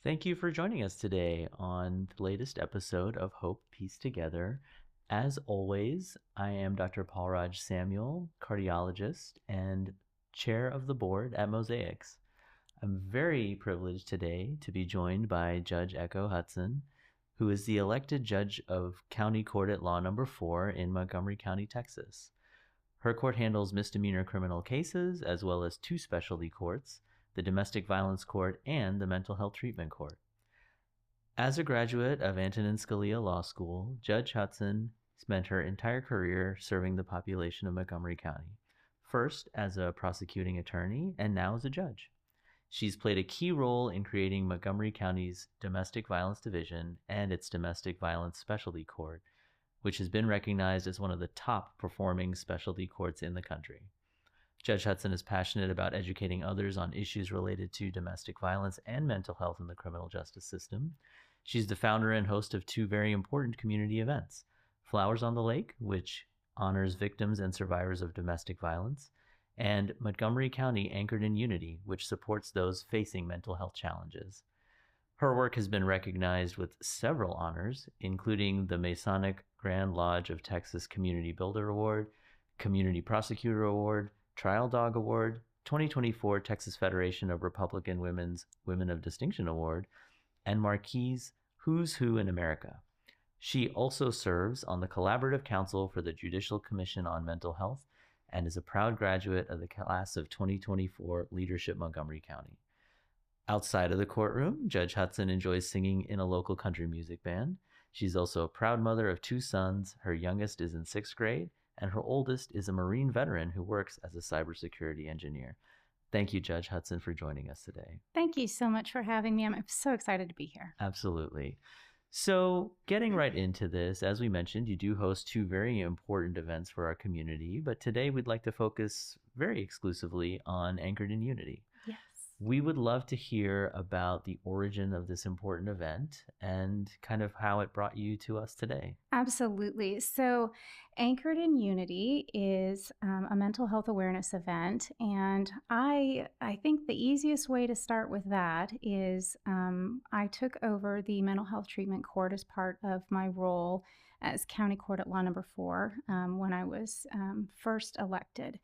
Thank you for joining us today on the latest episode of Hope, Peace Together. As always, I am Dr. Paulraj Samuel, cardiologist and chair of the board at Mosaics. I'm very privileged today to be joined by Judge Echo Hutson, who is the elected judge of County Court at Law Number 4 in Montgomery County, Texas. Her court handles misdemeanor criminal cases as well as two specialty courts, the Domestic Violence Court and the Mental Health Treatment Court. As a graduate of Antonin Scalia Law School, Judge Hutson spent her entire career serving the population of Montgomery County, first as a prosecuting attorney and now as a judge. She's played a key role in creating Montgomery County's Domestic Violence Division and its Domestic Violence Specialty Court, which has been recognized as one of the top performing specialty courts in the country. Judge Hutson is passionate about educating others on issues related to domestic violence and mental health in the criminal justice system. She's the founder and host of two very important community events, Flowers on the Lake, which honors victims and survivors of domestic violence, and Montgomery County Anchored in Unity, which supports those facing mental health challenges. Her work has been recognized with several honors, including the Masonic Grand Lodge of Texas Community Builder Award, Community Prosecutor Award, Trial Dog Award, 2024 Texas Federation of Republican Women's Women of Distinction Award, and Marquis Who's Who in America. She also serves on the Collaborative Council for the Judicial Commission on Mental Health and is a proud graduate of the class of 2024 Leadership Montgomery County. Outside of the courtroom, Judge Hutson enjoys singing in a local country music band. She's also a proud mother of two sons. Her youngest is in 6th grade, and her oldest is a Marine veteran who works as a cybersecurity engineer. Thank you, Judge Hutson, for joining us today. Thank you so much for having me. I'm so excited to be here. Absolutely. So getting right into this, as we mentioned, you do host two very important events for our community, but today we'd like to focus very exclusively on Anchored in Unity. Yes. We would love to hear about the origin of this important event and kind of how it brought you to us today. Absolutely. So Anchored in Unity is a mental health awareness event. And I think the easiest way to start with that is I took over the mental health treatment court as part of my role as County Court at Law Number 4 when I was first elected.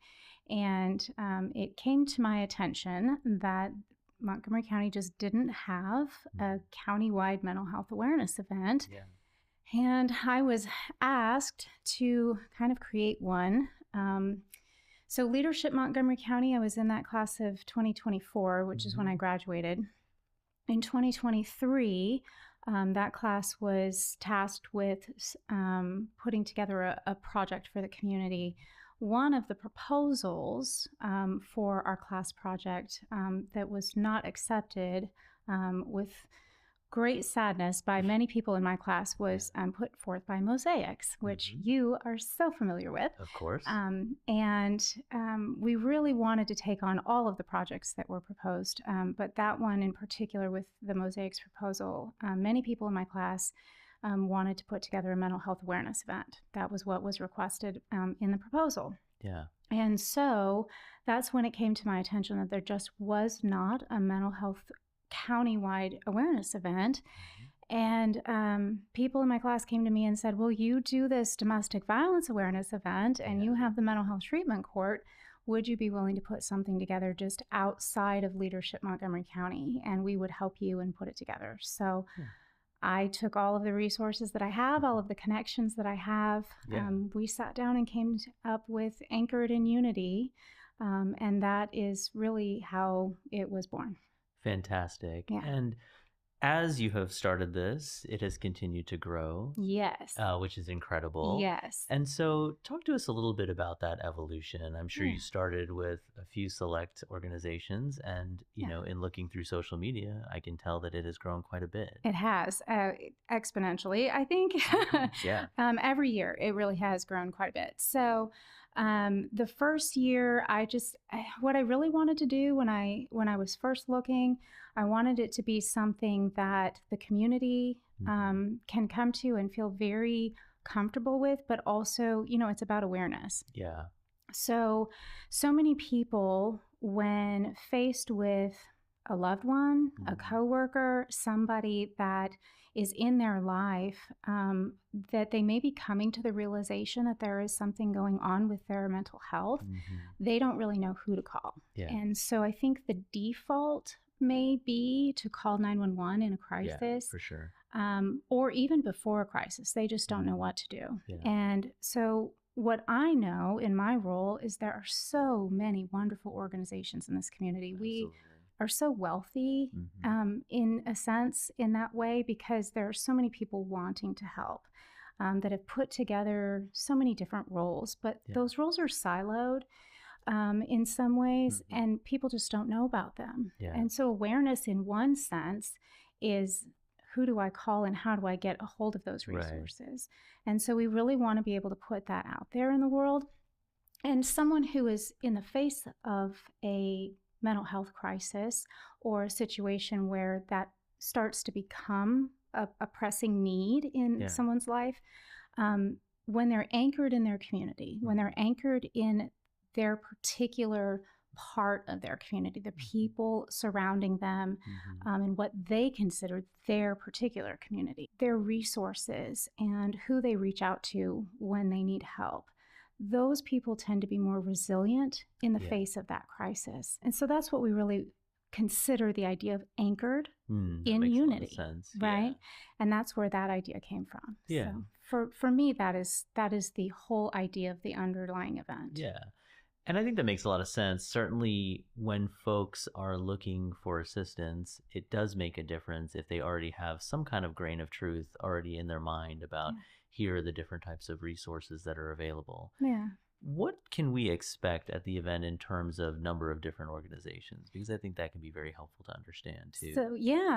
And it came to my attention that Montgomery County just didn't have a countywide mental health awareness event. Yeah. And I was asked to kind of create one. So Leadership Montgomery County, I was in that class of 2024, which is when I graduated. In 2023, that class was tasked with putting together a project for the community. One of the proposals for our class project that was not accepted with great sadness by many people in my class was put forth by Mosaics, which you are so familiar with. Of course. We really wanted to take on all of the projects that were proposed, but that one in particular with the Mosaics proposal, many people in my class wanted to put together a mental health awareness event. That was what was requested in the proposal. Yeah. And so that's when it came to my attention that there just was not a mental health countywide awareness event. And people in my class came to me and said, well, you do this domestic violence awareness event and you have the mental health treatment court. Would you be willing to put something together just outside of Leadership Montgomery County? And we would help you and put it together. So I took all of the resources that I have, all of the connections that I have. We sat down and came up with Anchored in Unity. And that is really how it was born. Fantastic. Yeah. And as you have started this, it has continued to grow. Yes. Which is incredible. Yes. And so talk to us a little bit about that evolution. I'm sure you started with a few select organizations and, you know, in looking through social media, I can tell that it has grown quite a bit. It has exponentially, I think. Every year it really has grown quite a bit. So the first year, what I really wanted to do when I was first looking, I wanted it to be something that the community can come to and feel very comfortable with, but also, you know, it's about awareness. Yeah. So many people, when faced with a loved one, a coworker, somebody that is in their life, that they may be coming to the realization that there is something going on with their mental health. They don't really know who to call. Yeah. And so I think the default may be to call 911 in a crisis. Yeah, for sure. Or even before a crisis. They just don't know what to do. Yeah. And so what I know in my role is there are so many wonderful organizations in this community. Absolutely. We are so wealthy in a sense in that way because there are so many people wanting to help that have put together so many different roles, but those roles are siloed in some ways and people just don't know about them. Yeah. And so awareness in one sense is who do I call and how do I get a hold of those resources? Right. And so we really want to be able to put that out there in the world. And someone who is in the face of a mental health crisis or a situation where that starts to become a pressing need in someone's life, when they're anchored in their community, when they're anchored in their particular part of their community, the people surrounding them, and what they consider their particular community, their resources, and who they reach out to when they need help. Those people tend to be more resilient in the face of that crisis. And so that's what we really consider the idea of anchored in unity, sense. right? Yeah. And that's where that idea came from. Yeah. So for me, that is the whole idea of the underlying event. Yeah. And I think that makes a lot of sense. Certainly when folks are looking for assistance, it does make a difference if they already have some kind of grain of truth already in their mind about here are the different types of resources that are available. Yeah. What can we expect at the event in terms of number of different organizations? Because I think that can be very helpful to understand too.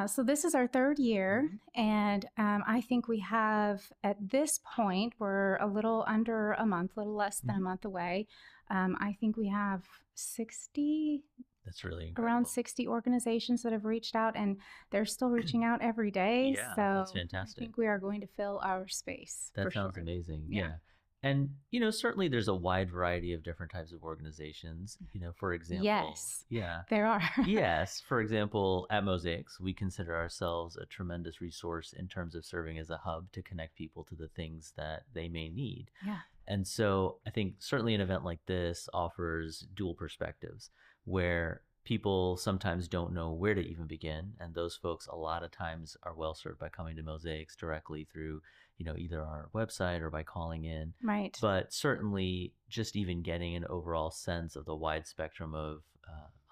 So this is our third year, and I think we have, at this point, we're a little under a month, a little less than a month away. I think we have 60. That's really incredible. Around 60 organizations that have reached out, and they're still reaching out every day. Yeah, so that's fantastic. I think we are going to fill our space. That sounds amazing. Yeah. And, certainly there's a wide variety of different types of organizations, for example. Yes. Yeah. There are. Yes. For example, at Mosaics, we consider ourselves a tremendous resource in terms of serving as a hub to connect people to the things that they may need. Yeah. And so I think certainly an event like this offers dual perspectives where people sometimes don't know where to even begin. And those folks a lot of times are well served by coming to Mosaics directly through, either our website or by calling in. Right. But certainly just even getting an overall sense of the wide spectrum of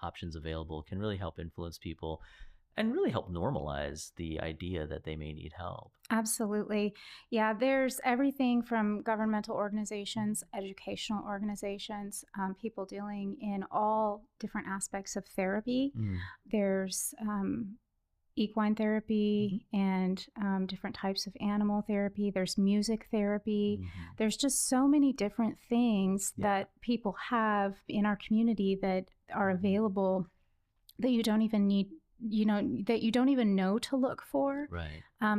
options available can really help influence people and really help normalize the idea that they may need help. Absolutely. Yeah, there's everything from governmental organizations, educational organizations, people dealing in all different aspects of therapy. There's equine therapy and different types of animal therapy. There's music therapy. There's just so many different things that people have in our community that are available that you don't even need, that you don't even know to look for,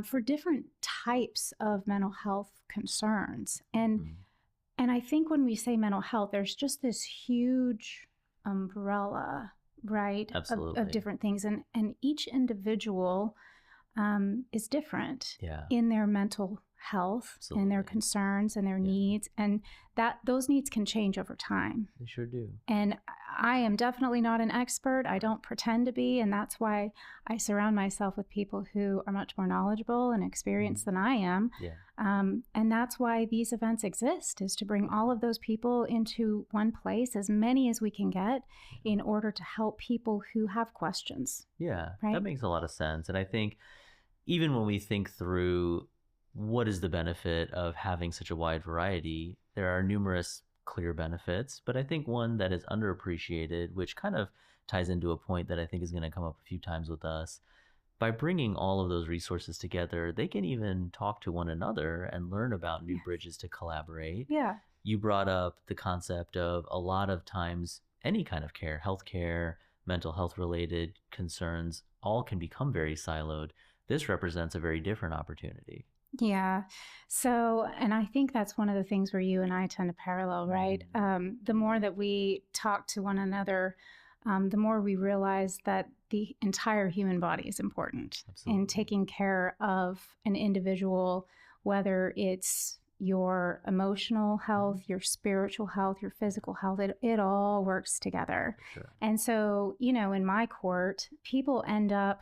for different types of mental health concerns. And I think when we say mental health, there's just this huge umbrella, right, of different things. And each individual is different in their mental health and their concerns and their needs, and that those needs can change over time. They sure do. And I am definitely not an expert. I don't pretend to be, and that's why I surround myself with people who are much more knowledgeable and experienced than I am. And that's why these events exist, is to bring all of those people into one place, as many as we can get, in order to help people who have questions. Yeah, right? That makes a lot of sense. And I think even when we think through what is the benefit of having such a wide variety, there are numerous clear benefits, but I think one that is underappreciated, which kind of ties into a point that I think is going to come up a few times with us. By bringing all of those resources together, they can even talk to one another and learn about new bridges to collaborate. Yeah. You brought up the concept of a lot of times any kind of care, healthcare, mental health related concerns, all can become very siloed. This represents a very different opportunity. Yeah. So, and I think that's one of the things where you and I tend to parallel, right? The more that we talk to one another, the more we realize that the entire human body is important Absolutely. in taking care of an individual, whether it's your emotional health, your spiritual health, your physical health. It all works together. For sure. And so, in my court, people end up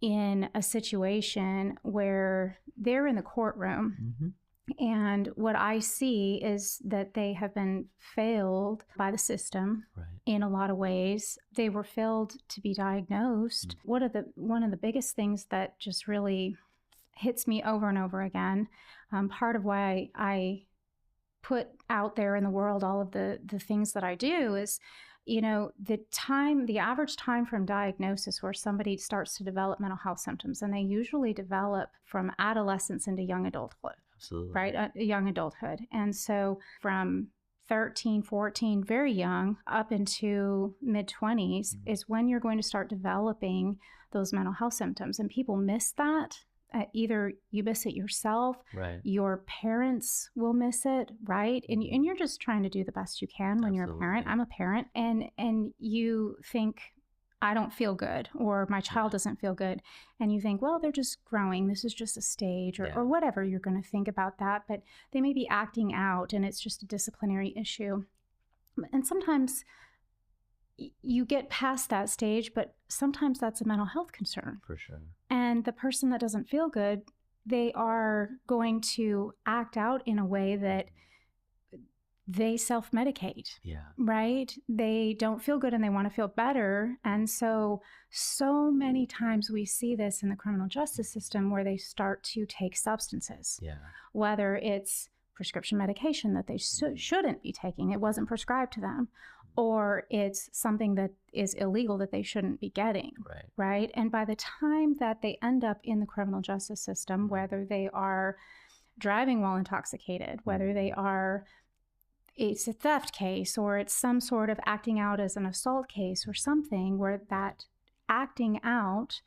in a situation where they're in the courtroom. Mm-hmm. And what I see is that they have been failed by the system in a lot of ways. They were failed to be diagnosed. One of the biggest things that just really hits me over and over again, part of why I put out there in the world all of the things that I do is, the average time from diagnosis where somebody starts to develop mental health symptoms, and they usually develop from adolescence into young adulthood. Absolutely. Right? Young adulthood. And so from 13, 14, very young, up into mid-20s is when you're going to start developing those mental health symptoms. And people miss that. Either you miss it yourself, your parents will miss it, right? And you're just trying to do the best you can when you're a parent. I'm a parent. And you think, I don't feel good, or my child doesn't feel good. And you think, well, they're just growing. This is just a stage, or whatever you're going to think about that. But they may be acting out and it's just a disciplinary issue. And sometimes you get past that stage, but sometimes that's a mental health concern. For sure. And the person that doesn't feel good, they are going to act out in a way that they self-medicate, right? They don't feel good and they want to feel better. And so many times we see this in the criminal justice system where they start to take substances, whether it's prescription medication that they shouldn't be taking, it wasn't prescribed to them, or it's something that is illegal that they shouldn't be getting, right? And by the time that they end up in the criminal justice system, whether they are driving while intoxicated, whether they are it's a theft case, or it's some sort of acting out as an assault case or something where that acting out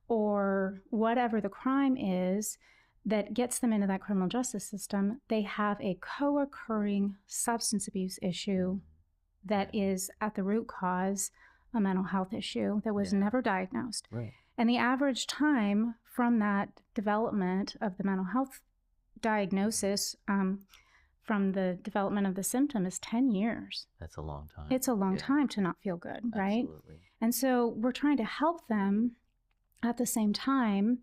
or whatever the crime is that gets them into that criminal justice system, they have a co-occurring substance abuse issue that is at the root cause a mental health issue that was never diagnosed. And the average time from that development of the mental health diagnosis from the development of the symptom is 10 years. That's a long time. It's a long time to not feel good, right? Absolutely. And so we're trying to help them at the same time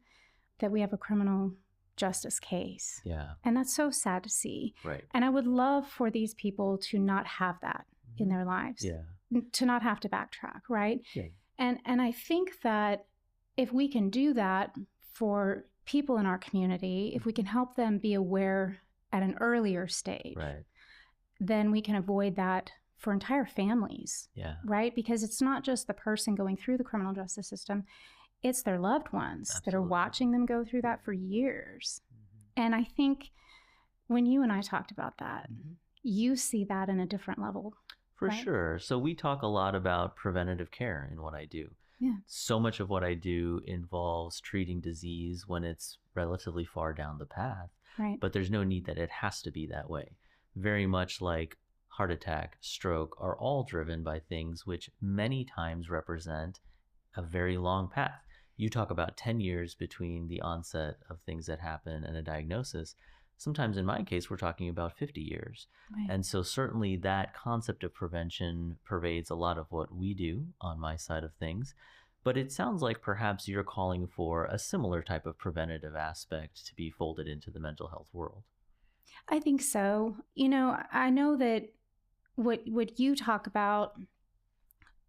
that we have a criminal justice case. And that's so sad to see. And I would love for these people to not have that in their lives, to not have to backtrack, right? And I think that if we can do that for people in our community, if we can help them be aware at an earlier stage, then we can avoid that for entire families, right? Because it's not just the person going through the criminal justice system, it's their loved ones that are watching them go through that for years. And I think when you and I talked about that, you see that in a different level. For sure. So we talk a lot about preventative care in what I do. So much of what I do involves treating disease when it's relatively far down the path. But there's no need that it has to be that way. Very much like heart attack, stroke are all driven by things which many times represent a very long path. You talk about 10 years between the onset of things that happen and a diagnosis. Sometimes in my case, we're talking about 50 years. And so certainly that concept of prevention pervades a lot of what we do on my side of things. But it sounds like perhaps you're calling for a similar type of preventative aspect to be folded into the mental health world. I think so. I know that what you talk about,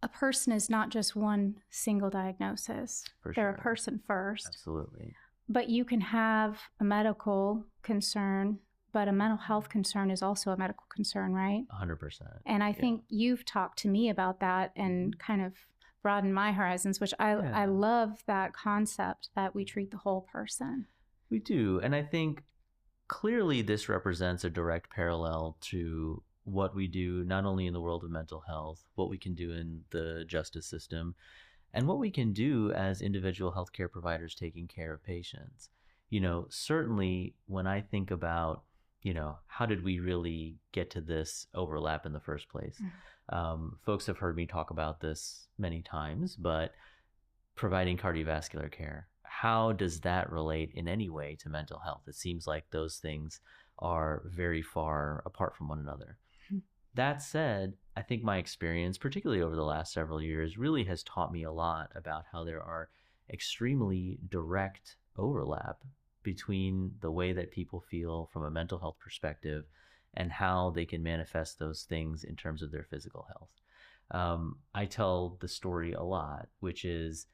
a person is not just one single diagnosis. They're a person first. Absolutely. But you can have a medical concern, but a mental health concern is also a medical concern, right? 100%. And I think you've talked to me about that and kind of broaden my horizons, which I love that concept that we treat the whole person. We do. And I think clearly this represents a direct parallel to what we do, not only in the world of mental health, what we can do in the justice system, and what we can do as individual healthcare providers taking care of patients. Certainly when I think about, how did we really get to this overlap in the first place? Folks have heard me talk about this many times, but providing cardiovascular care, how does that relate in any way to mental health? It seems like those things are very far apart from one another. That said, I think my experience, particularly over the last several years, really has taught me a lot about how there are extremely direct overlap between the way that people feel from a mental health perspective and how they can manifest those things in terms of their physical health. I tell the story a lot, which is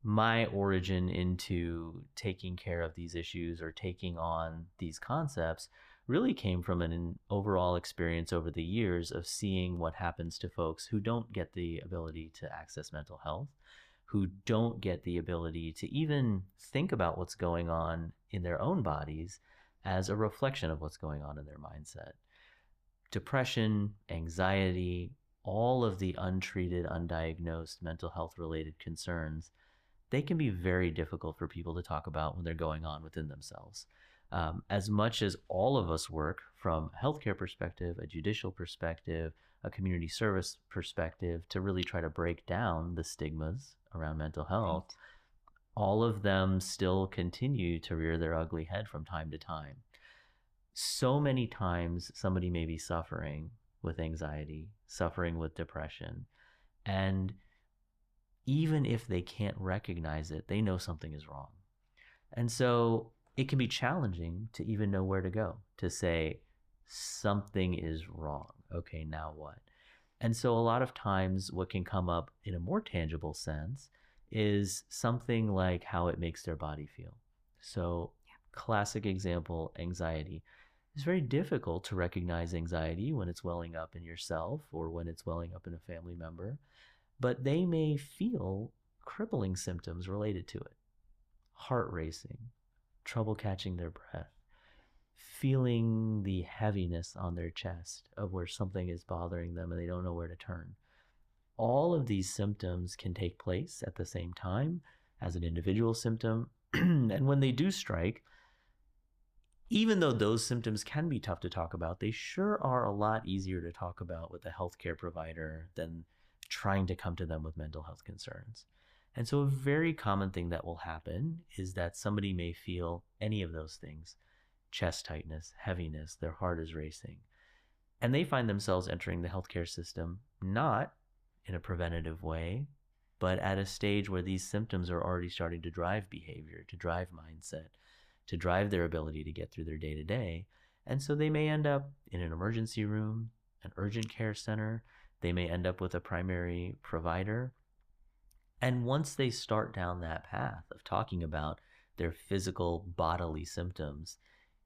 my origin into taking care of these issues or taking on these concepts really came from an overall experience over the years of seeing what happens to folks who don't get the ability to access mental health, who don't get the ability to even think about what's going on in their own bodies as a reflection of what's going on in their mindset. Depression, anxiety, all of the untreated, undiagnosed mental health related concerns, they can be very difficult for people to talk about when they're going on within themselves. As much as all of us work from a healthcare perspective, a judicial perspective, a community service perspective to really try to break down the stigmas around mental health, right, all of them still continue to rear their ugly head from time to time. So many times somebody may be suffering with anxiety, suffering with depression, and even if they can't recognize it, they know something is wrong. And so it can be challenging to even know where to go, to say something is wrong. Okay, now what? And so a lot of times what can come up in a more tangible sense is something like how it makes their body feel. So classic example, anxiety. It's very difficult to recognize anxiety when it's welling up in yourself or when it's welling up in a family member, but they may feel crippling symptoms related to it. Heart racing, trouble catching their breath, feeling the heaviness on their chest of where something is bothering them and they don't know where to turn. All of these symptoms can take place at the same time as an individual symptom. And when they do strike, even though those symptoms can be tough to talk about, they sure are a lot easier to talk about with a healthcare provider than trying to come to them with mental health concerns. And so a very common thing that will happen is that somebody may feel any of those things: chest tightness, heaviness, their heart is racing. And they find themselves entering the healthcare system not in a preventative way, but at a stage where these symptoms are already starting to drive behavior, to drive mindset, to drive their ability to get through their day-to-day. And so they may end up in an emergency room, an urgent care center. They may end up with a primary provider. And once they start down that path of talking about their physical bodily symptoms,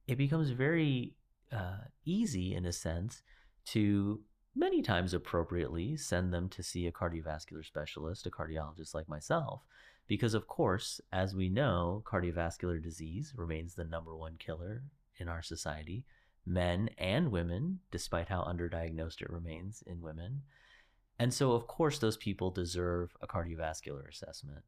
it becomes very easy, in a sense, to many times appropriately send them to see a cardiovascular specialist, a cardiologist like myself, because of course, as we know, cardiovascular disease remains the number one killer in our society, men and women, despite how underdiagnosed it remains in women. And so, of course, those people deserve a cardiovascular assessment.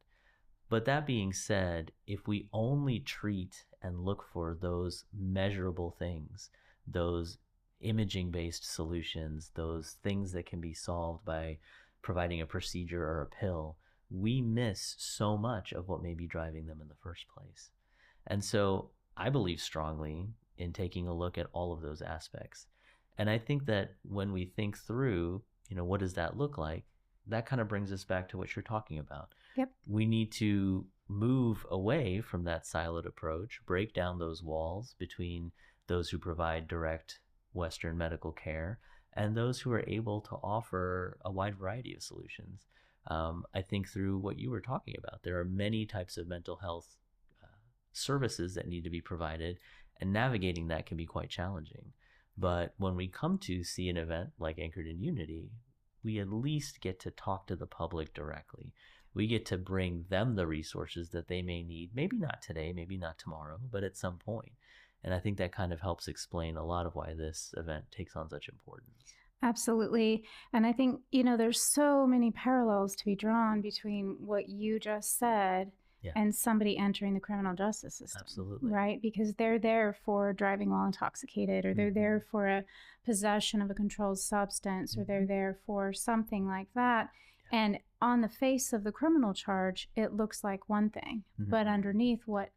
But that being said, if we only treat and look for those measurable things, those imaging-based solutions, those things that can be solved by providing a procedure or a pill, we miss so much of what may be driving them in the first place. And so I believe strongly in taking a look at all of those aspects. And I think that when we think through, what does that look like? That kind of brings us back to what you're talking about. Yep. We need to move away from that siloed approach, break down those walls between those who provide direct Western medical care and those who are able to offer a wide variety of solutions. I think through what you were talking about, there are many types of mental health services that need to be provided, and navigating that can be quite challenging. But when we come to see an event like Anchored in Unity, we at least get to talk to the public directly. We get to bring them the resources that they may need, maybe not today, maybe not tomorrow, but at some point. And I think that kind of helps explain a lot of why this event takes on such importance. Absolutely. And I think, there's so many parallels to be drawn between what you just said and somebody entering the criminal justice system. Absolutely. Right? Because they're there for driving while intoxicated, or they're there for a possession of a controlled substance, or they're there for something like that. And on the face of the criminal charge, it looks like one thing, but underneath what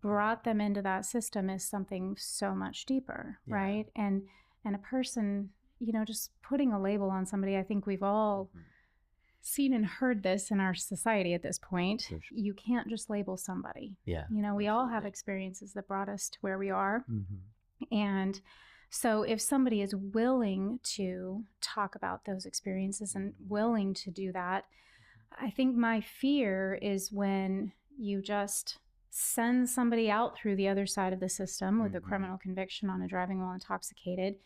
brought them into that system is something so much deeper, right? And a person, just putting a label on somebody, I think we've all seen and heard this in our society at this point. Sure. You can't just label somebody. Yeah. We all have experiences that brought us to where we are. And so if somebody is willing to talk about those experiences and willing to do that, I think my fear is when you just send somebody out through the other side of the system with a criminal conviction on a driving while intoxicated.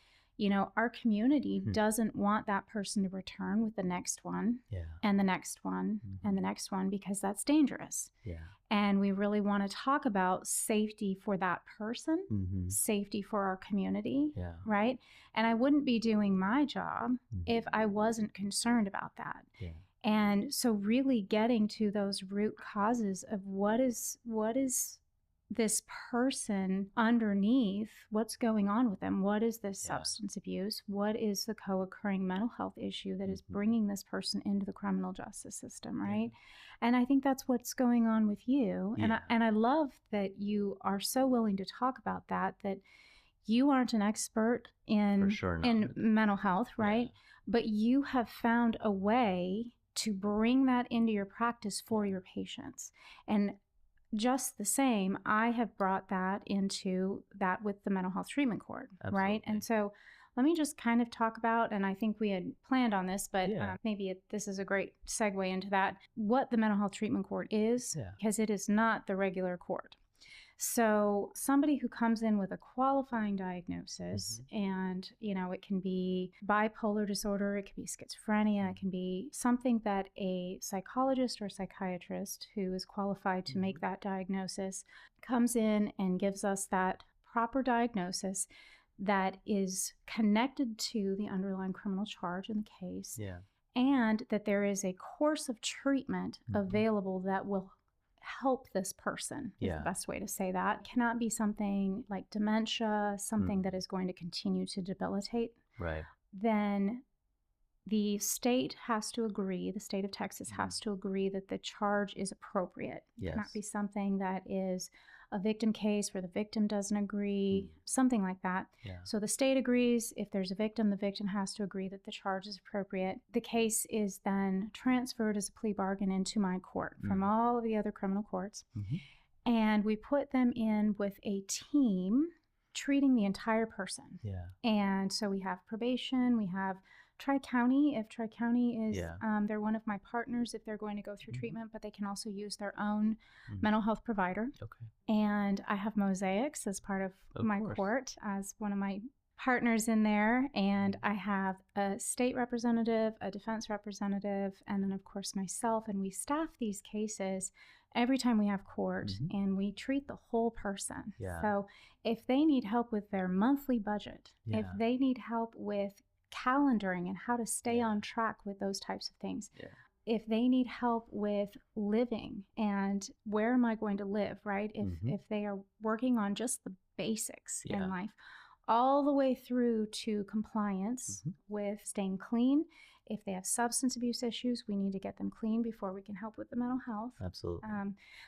Our community doesn't want that person to return with the next one and the next one and the next one, because that's dangerous. Yeah. And we really want to talk about safety for that person, safety for our community, right? And I wouldn't be doing my job if I wasn't concerned about that. Yeah. And so really getting to those root causes of what is this person underneath, what's going on with them? What is this substance abuse? What is the co-occurring mental health issue that is bringing this person into the criminal justice system, right? Yeah. And I think that's what's going on with you. Yeah. And I love that you are so willing to talk about that you aren't an expert in mental health, right? Yeah. But you have found a way to bring that into your practice for your patients. And just the same, I have brought that into that with the mental health treatment court, right? And so let me just kind of talk about, and I think we had planned on this, but maybe this is a great segue into that, what the mental health treatment court is, because it is not the regular court. So somebody who comes in with a qualifying diagnosis, and, it can be bipolar disorder, it can be schizophrenia, it can be something that a psychologist or psychiatrist who is qualified to make that diagnosis comes in and gives us that proper diagnosis that is connected to the underlying criminal charge in the case, and that there is a course of treatment available that will help this person is the best way to say that. It cannot be something like dementia, something that is going to continue to debilitate. Right. Then the state has to agree, the state of Texas has to agree that the charge is appropriate. It cannot be something that is a victim case where the victim doesn't agree, something like that. Yeah. So the state agrees. If there's a victim, the victim has to agree that the charge is appropriate. The case is then transferred as a plea bargain into my court from all of the other criminal courts. And we put them in with a team treating the entire person. Yeah. And so we have probation, we have Tri-County, if Tri-County is, they're one of my partners if they're going to go through treatment, but they can also use their own mental health provider. Okay. And I have Mosaics as part of my court as one of my partners in there. And I have a state representative, a defense representative, and then of course myself. And we staff these cases every time we have court, and we treat the whole person. Yeah. So if they need help with their monthly budget, if they need help with calendaring and how to stay on track with those types of things. Yeah. If they need help with living and where am I going to live, right? If they are working on just the basics in life, all the way through to compliance with staying clean. If they have substance abuse issues, we need to get them clean before we can help with the mental health. Absolutely.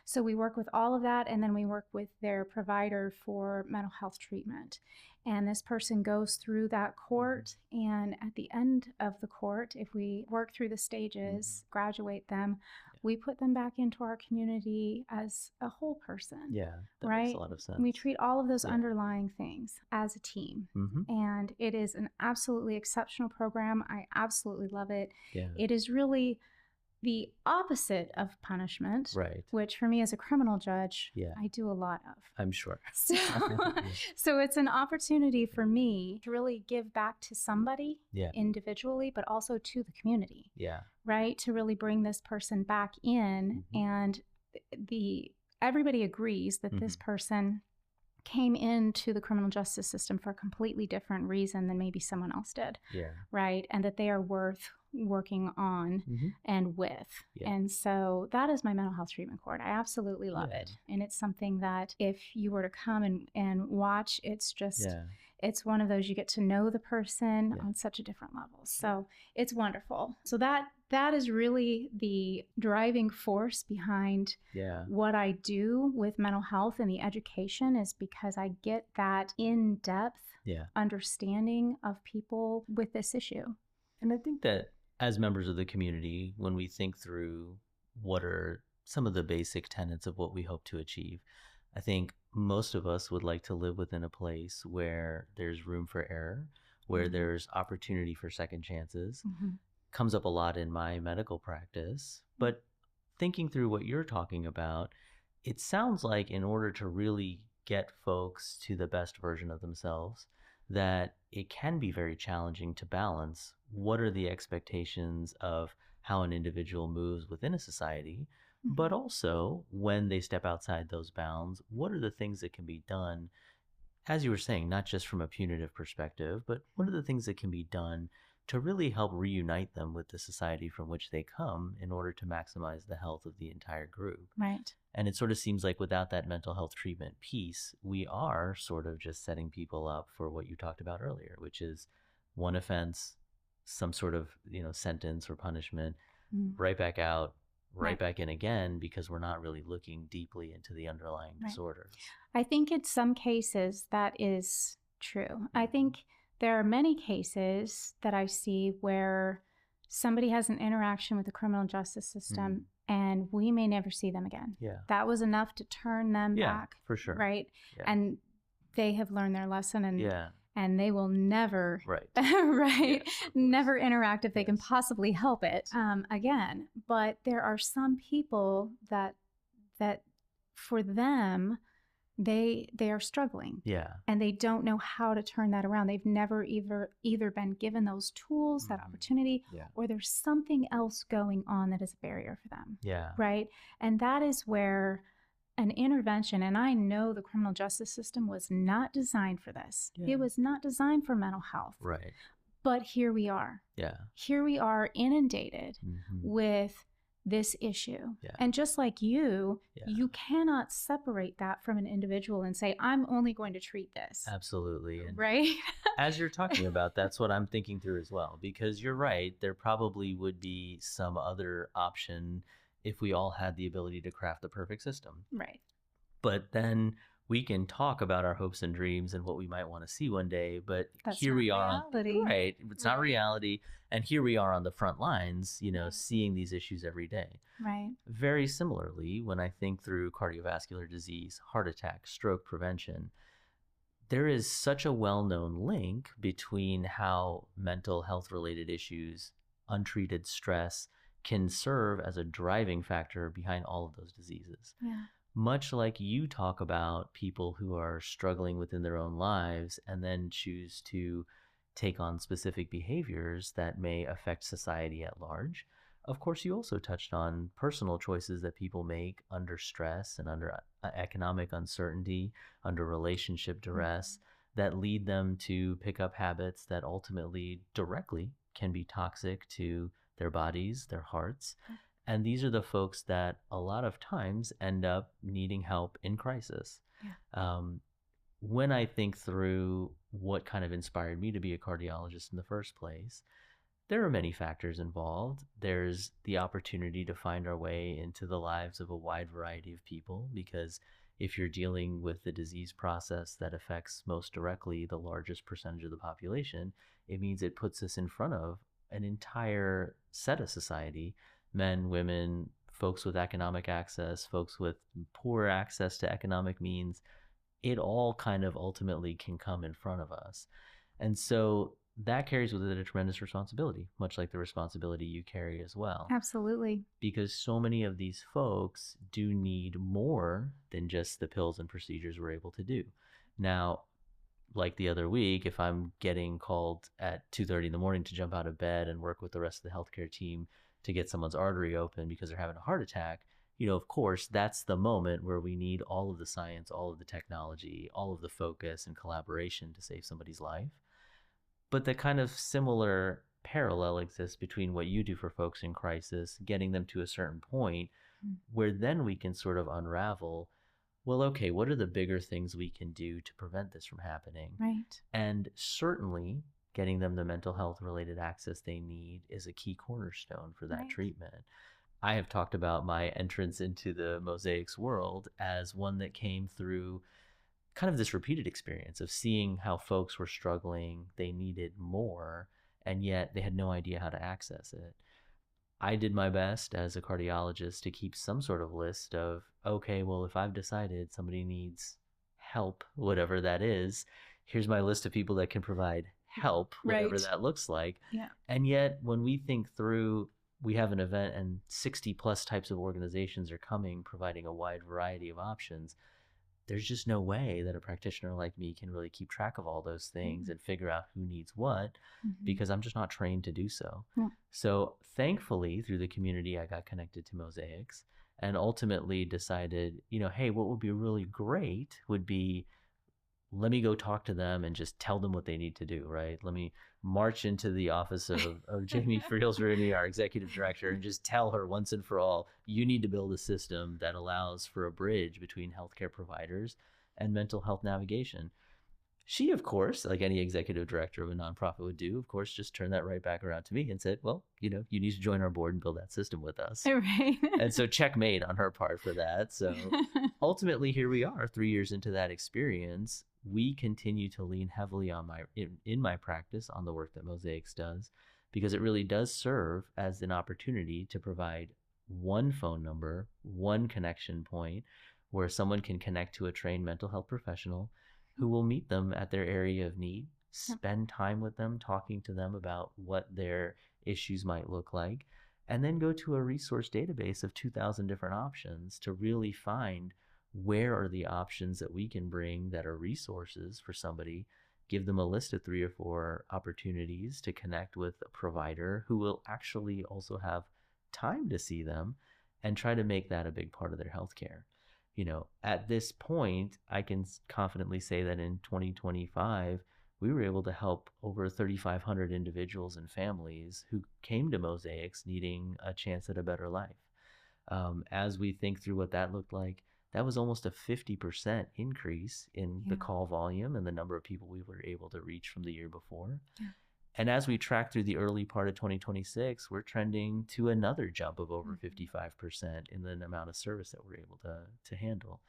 So we work with all of that, and then we work with their provider for mental health treatment. And this person goes through that court, and at the end of the court, if we work through the stages, graduate them, we put them back into our community as a whole person. Yeah, that makes a lot of sense. We treat all of those underlying things as a team. And it is an absolutely exceptional program. I absolutely love it. Yeah. It is really the opposite of punishment, right? Which for me as a criminal judge, I do a lot of. I'm sure. So it's an opportunity for me to really give back to somebody individually, but also to the community. Yeah. Right? To really bring this person back in, and everybody agrees that this person came into the criminal justice system for a completely different reason than maybe someone else did. Yeah. Right? And that they are worth working on and with. Yeah. And so that is my mental health treatment court. I absolutely love it. And it's something that if you were to come and watch, it's just, It's one of those you get to know the person on such a different level. So it's wonderful. So that is really the driving force behind what I do with mental health and the education, is because I get that in-depth understanding of people with this issue. And I think that as members of the community, when we think through what are some of the basic tenets of what we hope to achieve, I think most of us would like to live within a place where there's room for error, where there's opportunity for second chances. Comes up a lot in my medical practice. But thinking through what you're talking about, it sounds like in order to really get folks to the best version of themselves, that it can be very challenging to balance what are the expectations of how an individual moves within a society, but also when they step outside those bounds, what are the things that can be done, as you were saying, not just from a punitive perspective, but what are the things that can be done to really help reunite them with the society from which they come in order to maximize the health of the entire group. Right. And it sort of seems like without that mental health treatment piece, we are sort of just setting people up for what you talked about earlier, which is one offense, some sort of, sentence or punishment, right back out, right back in again, because we're not really looking deeply into the underlying disorders. I think in some cases that is true. I think there are many cases that I see where somebody has an interaction with the criminal justice system and we may never see them again. That was enough to turn them back. For sure. Right. And they have learned their lesson and they will never, never interact if they can possibly help it again. But there are some people that for them, they are struggling. And they don't know how to turn that around. They've never either been given those tools, that opportunity, or there's something else going on that is a barrier for them. Right. And that is where an intervention, and I know the criminal justice system was not designed for this. It was not designed for mental health. Right. But here we are. Here we are inundated with this issue. And just like you cannot separate that from an individual and say, I'm only going to treat this. Absolutely. And right? As you're talking about, that's what I'm thinking through as well, because you're right. There probably would be some other option if we all had the ability to craft the perfect system. Right. But then we can talk about our hopes and dreams and what we might want to see one day, but that's here we are. Reality. Right. It's not reality. And here we are on the front lines, seeing these issues every day. Right. Very similarly, when I think through cardiovascular disease, heart attack, stroke prevention, there is such a well-known link between how mental health related issues, untreated stress, can serve as a driving factor behind all of those diseases. Much like you talk about people who are struggling within their own lives and then choose to take on specific behaviors that may affect society at large. Of course, you also touched on personal choices that people make under stress and under economic uncertainty, under relationship duress, that lead them to pick up habits that ultimately directly can be toxic to their bodies, their hearts. And these are the folks that a lot of times end up needing help in crisis. When I think through what kind of inspired me to be a cardiologist in the first place, there are many factors involved. There's the opportunity to find our way into the lives of a wide variety of people, because if you're dealing with the disease process that affects most directly the largest percentage of the population, it means it puts us in front of an entire set of society, men, women, folks with economic access, folks with poor access to economic means. It all kind of ultimately can come in front of us. And so that carries with it a tremendous responsibility, much like the responsibility you carry as well. Absolutely. Because so many of these folks do need more than just the pills and procedures we're able to do. Now, like the other week, if I'm getting called at 2:30 in the morning to jump out of bed and work with the rest of the healthcare team to get someone's artery open because they're having a heart attack, of course, that's the moment where we need all of the science, all of the technology, all of the focus and collaboration to save somebody's life. But the kind of similar parallel exists between what you do for folks in crisis, getting them to a certain point where then we can sort of unravel well, okay, what are the bigger things we can do to prevent this from happening? Right. And certainly getting them the mental health related access they need is a key cornerstone for that Right. treatment. I have talked about my entrance into the Mosaics world as one that came through kind of this repeated experience of seeing how folks were struggling, they needed more, and yet they had no idea how to access it. I did my best as a cardiologist to keep some sort of list of, okay, well, if I've decided somebody needs help, whatever that is, here's my list of people that can provide help, whatever Right. that looks like. Yeah. And yet, when we think through, we have an event and 60 plus types of organizations are coming, providing a wide variety of options. There's just no way that a practitioner like me can really keep track of all those things and figure out who needs what, because I'm just not trained to do so. Yeah. So thankfully, through the community, I got connected to Mosaics and ultimately decided, hey, what would be really great would be, let me go talk to them and just tell them what they need to do, right? Let me march into the office of Jamie Friels-Rooney, our executive director, and just tell her once and for all, you need to build a system that allows for a bridge between healthcare providers and mental health navigation. She, of course, like any executive director of a nonprofit would do, of course, just turned that right back around to me and said, well, you need to join our board and build that system with us. Right. And so checkmate on her part for that. So ultimately, here we are 3 years into that experience. We continue to lean heavily on in my practice on the work that Mosaics does, because it really does serve as an opportunity to provide one phone number, one connection point where someone can connect to a trained mental health professional who will meet them at their area of need, spend time with them, talking to them about what their issues might look like, and then go to a resource database of 2,000 different options to really find where are the options that we can bring that are resources for somebody, give them a list of 3 or 4 opportunities to connect with a provider who will actually also have time to see them, and try to make that a big part of their healthcare. At this point, I can confidently say that in 2025, we were able to help over 3,500 individuals and families who came to Mosaics needing a chance at a better life. As we think through what that looked like, that was almost a 50% increase in the call volume and the number of people we were able to reach from the year before. Yeah. And as we track through the early part of 2026, we're trending to another jump of over 55% in the amount of service that we're able to handle.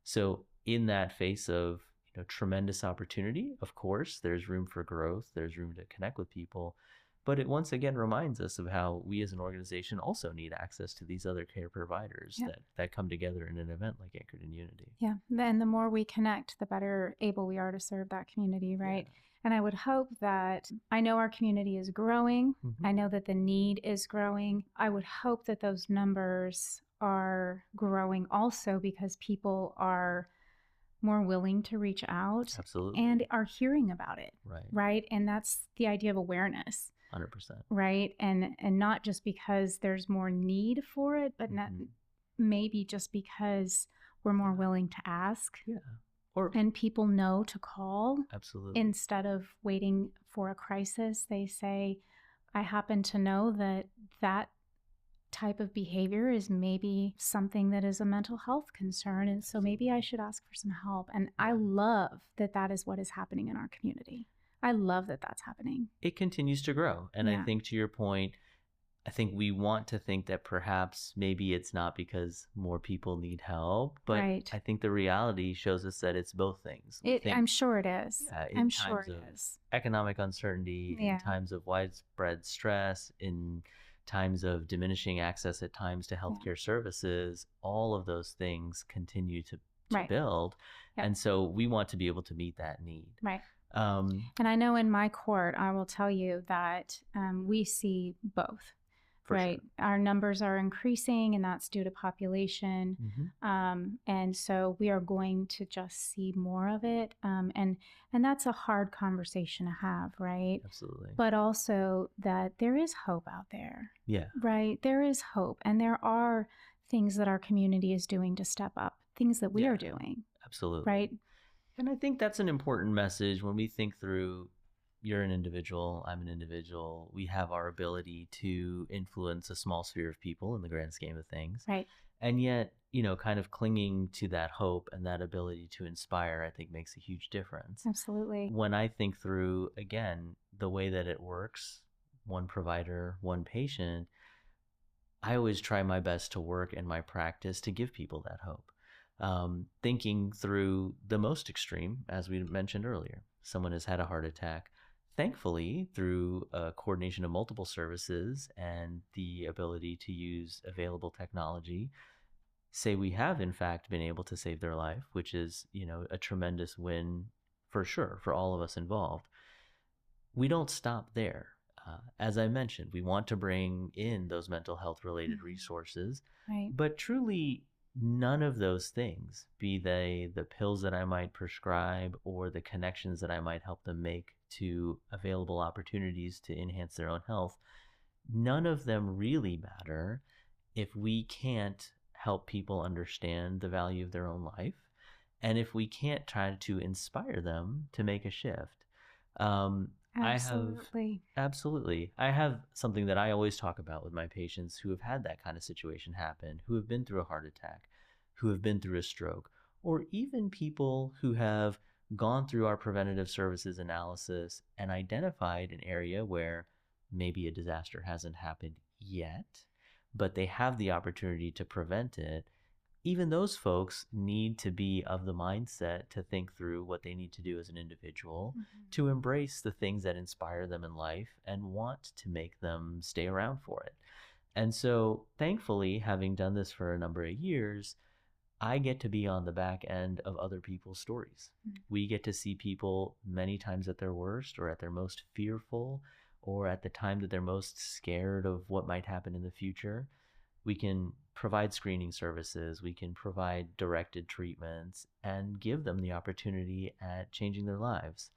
So in that face of tremendous opportunity, of course, there's room for growth, there's room to connect with people, but it once again reminds us of how we as an organization also need access to these other care providers that come together in an event like Anchored in Unity. Yeah, and the more we connect, the better able we are to serve that community, right? Yeah. And I would hope that, I know our community is growing. I know that the need is growing. I would hope that those numbers are growing also because people are more willing to reach out. Absolutely. And are hearing about it. Right. And that's the idea of awareness. 100%. Right. And not just because there's more need for it, but not maybe just because we're more willing to ask. Yeah. And people know to call. Absolutely. Instead of waiting for a crisis, they say, I happen to know that type of behavior is maybe something that is a mental health concern, and so maybe I should ask for some help. And I love that is what is happening in our community. I love that that's happening. It continues to grow. And I think to your point, I think we want to think that perhaps maybe it's not because more people need help, but I think the reality shows us that it's both things. I'm sure it is. I'm sure it is. Economic uncertainty, in times of widespread stress, in times of diminishing access at times to healthcare services, all of those things continue to build. And so we want to be able to meet that need. Right. And I know in my court, I will tell you that we see both. Right. Sure. Our numbers are increasing, and that's due to population. And so we are going to just see more of it. And that's a hard conversation to have, right? Absolutely. But also that there is hope out there. Yeah. Right. There is hope. And there are things that our community is doing to step up, things that we are doing. Absolutely. Right. And I think that's an important message when we think through, you're an individual, I'm an individual. We have our ability to influence a small sphere of people in the grand scheme of things. Right. And yet, kind of clinging to that hope and that ability to inspire, I think makes a huge difference. Absolutely. When I think through, again, the way that it works, one provider, one patient, I always try my best to work in my practice to give people that hope. Thinking through the most extreme, as we mentioned earlier, someone has had a heart attack. Thankfully, through a coordination of multiple services and the ability to use available technology, say we have in fact been able to save their life, which is, a tremendous win for sure for all of us involved. We don't stop there. As I mentioned, we want to bring in those mental health related resources, Right. but truly none of those things, be they the pills that I might prescribe or the connections that I might help them make to available opportunities to enhance their own health, none of them really matter if we can't help people understand the value of their own life and if we can't try to inspire them to make a shift. Absolutely. Absolutely. I have something that I always talk about with my patients who have had that kind of situation happen, who have been through a heart attack, who have been through a stroke, or even people who have gone through our preventative services analysis and identified an area where maybe a disaster hasn't happened yet, but they have the opportunity to prevent it. Even those folks need to be of the mindset to think through what they need to do as an individual to embrace the things that inspire them in life and want to make them stay around for it. And so, thankfully, having done this for a number of years, I get to be on the back end of other people's stories. We get to see people many times at their worst or at their most fearful or at the time that they're most scared of what might happen in the future. We can provide screening services, we can provide directed treatments, and give them the opportunity at changing their lives.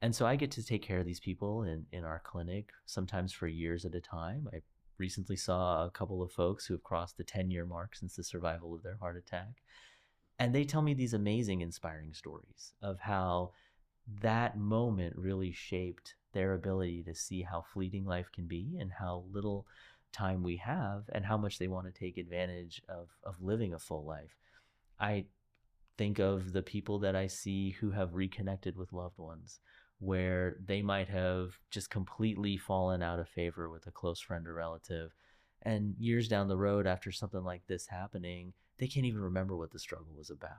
And so I get to take care of these people in our clinic, sometimes for years at a time. I recently saw a couple of folks who have crossed the 10-year mark since the survival of their heart attack. And they tell me these amazing, inspiring stories of how that moment really shaped their ability to see how fleeting life can be and how little time we have and how much they want to take advantage of living a full life. I think of the people that I see who have reconnected with loved ones where they might have just completely fallen out of favor with a close friend or relative. And years down the road, after something like this happening, they can't even remember what the struggle was about.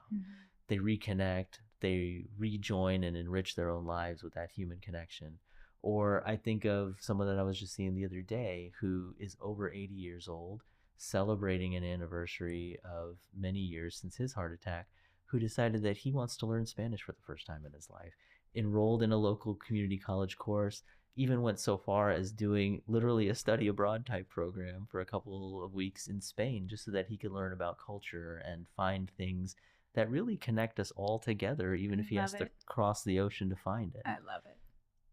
They reconnect, they rejoin and enrich their own lives with that human connection. Or I think of someone that I was just seeing the other day who is over 80 years old, celebrating an anniversary of many years since his heart attack, who decided that he wants to learn Spanish for the first time in his life, enrolled in a local community college course, even went so far as doing literally a study abroad type program for a couple of weeks in Spain just so that he could learn about culture and find things that really connect us all together, even if he has to cross the ocean to find it. I love it.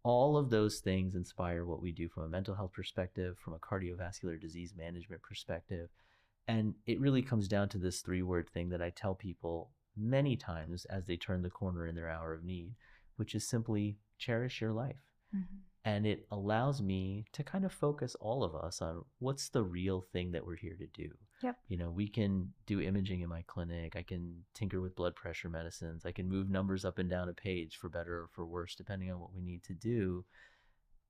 All of those things inspire what we do from a mental health perspective, from a cardiovascular disease management perspective. And it really comes down to this 3-word thing that I tell people many times as they turn the corner in their hour of need, which is simply cherish your life. And it allows me to kind of focus all of us on what's the real thing that we're here to do. Yep. We can do imaging in my clinic. I can tinker with blood pressure medicines. I can move numbers up and down a page for better or for worse, depending on what we need to do.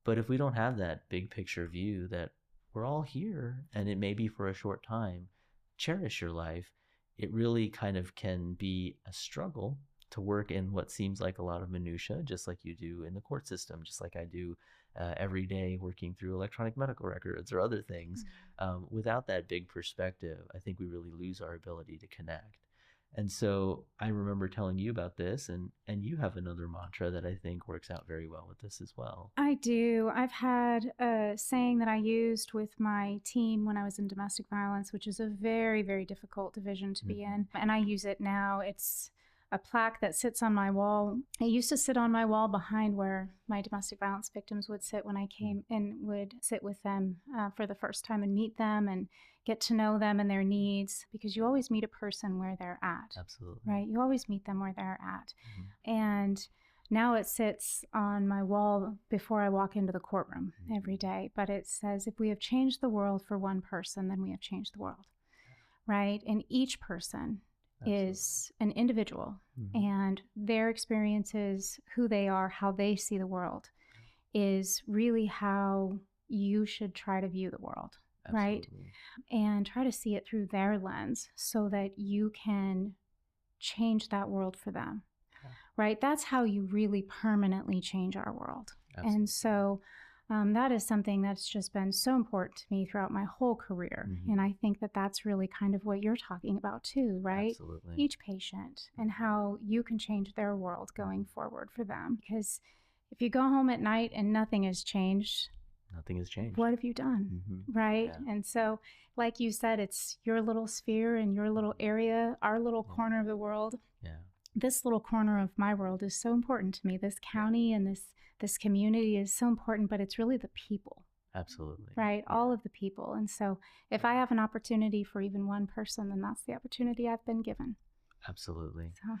But if we don't have that big picture view that we're all here and it may be for a short time, cherish your life. It really kind of can be a struggle to work in what seems like a lot of minutia, just like you do in the court system, just like I do every day working through electronic medical records or other things. Without that big perspective, I think we really lose our ability to connect. And so I remember telling you about this, and you have another mantra that I think works out very well with this as well. I do. I've had a saying that I used with my team when I was in domestic violence, which is a very, very difficult division to be in. And I use it now. It's a plaque that sits on my wall. It used to sit on my wall behind where my domestic violence victims would sit when I came and would sit with them for the first time and meet them and get to know them and their needs, because you always meet a person where they're at. Absolutely. Right? You always meet them where they're at. And now it sits on my wall before I walk into the courtroom every day. But it says, if we have changed the world for one person, then we have changed the world. right? And each person is an individual, and their experiences, who they are, how they see the world, is really how you should try to view the world, right? And try to see it through their lens so that you can change that world for them, right? That's how you really permanently change our world. And so that is something that's just been so important to me throughout my whole career. And I think that that's really kind of what you're talking about too, right? Absolutely. Each patient and how you can change their world going forward for them. Because if you go home at night and nothing has changed, what have you done, right? And so, like you said, it's your little sphere and your little area, our little corner of the world. This little corner of my world is so important to me. This county and this community is so important, but it's really the people. Absolutely. Right? All of the people. And so if I have an opportunity for even one person, then that's the opportunity I've been given. Absolutely. So.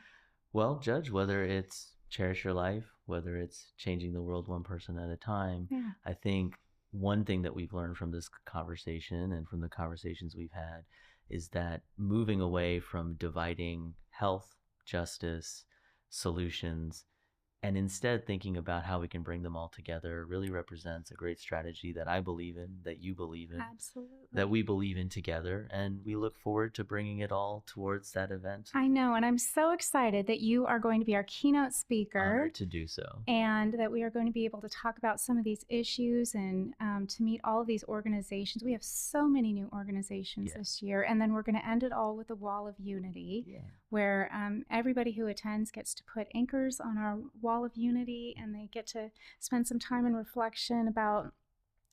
Well, Judge, whether it's cherish your life, whether it's changing the world one person at a time, I think one thing that we've learned from this conversation and from the conversations we've had is that moving away from dividing health, justice, solutions, and instead thinking about how we can bring them all together really represents a great strategy that I believe in, that you believe in, absolutely, that we believe in together, and we look forward to bringing it all towards that event. I know, and I'm so excited that you are going to be our keynote speaker. Honored to do so. And that we are going to be able to talk about some of these issues and to meet all of these organizations. We have so many new organizations this year, and then we're going to end it all with a wall of unity, where everybody who attends gets to put anchors on our wall of unity, and they get to spend some time in reflection about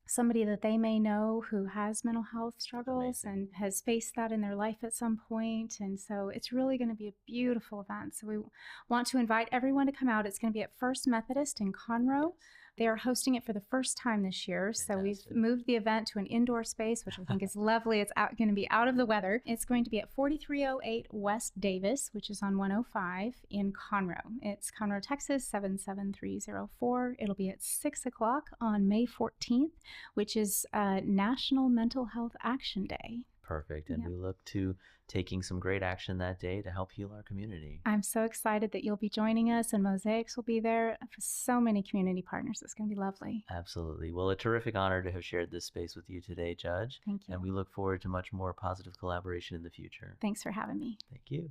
somebody that they may know who has mental health struggles and has faced that in their life at some point. And so it's really going to be a beautiful event. So we want to invite everyone to come out. It's going to be at First Methodist in Conroe. They are hosting it for the first time this year. Fantastic. So we've moved the event to an indoor space, which I think is lovely. It's going to be out of the weather. It's going to be at 4308 West Davis, which is on 105 in Conroe. It's Conroe, Texas, 77304. It'll be at 6 o'clock on May 14th, which is National Mental Health Action Day. Perfect. And we look to taking some great action that day to help heal our community. I'm so excited that you'll be joining us, and Mosaics will be there. For so many community partners. It's going to be lovely. Absolutely. Well, a terrific honor to have shared this space with you today, Judge. Thank you. And we look forward to much more positive collaboration in the future. Thanks for having me. Thank you.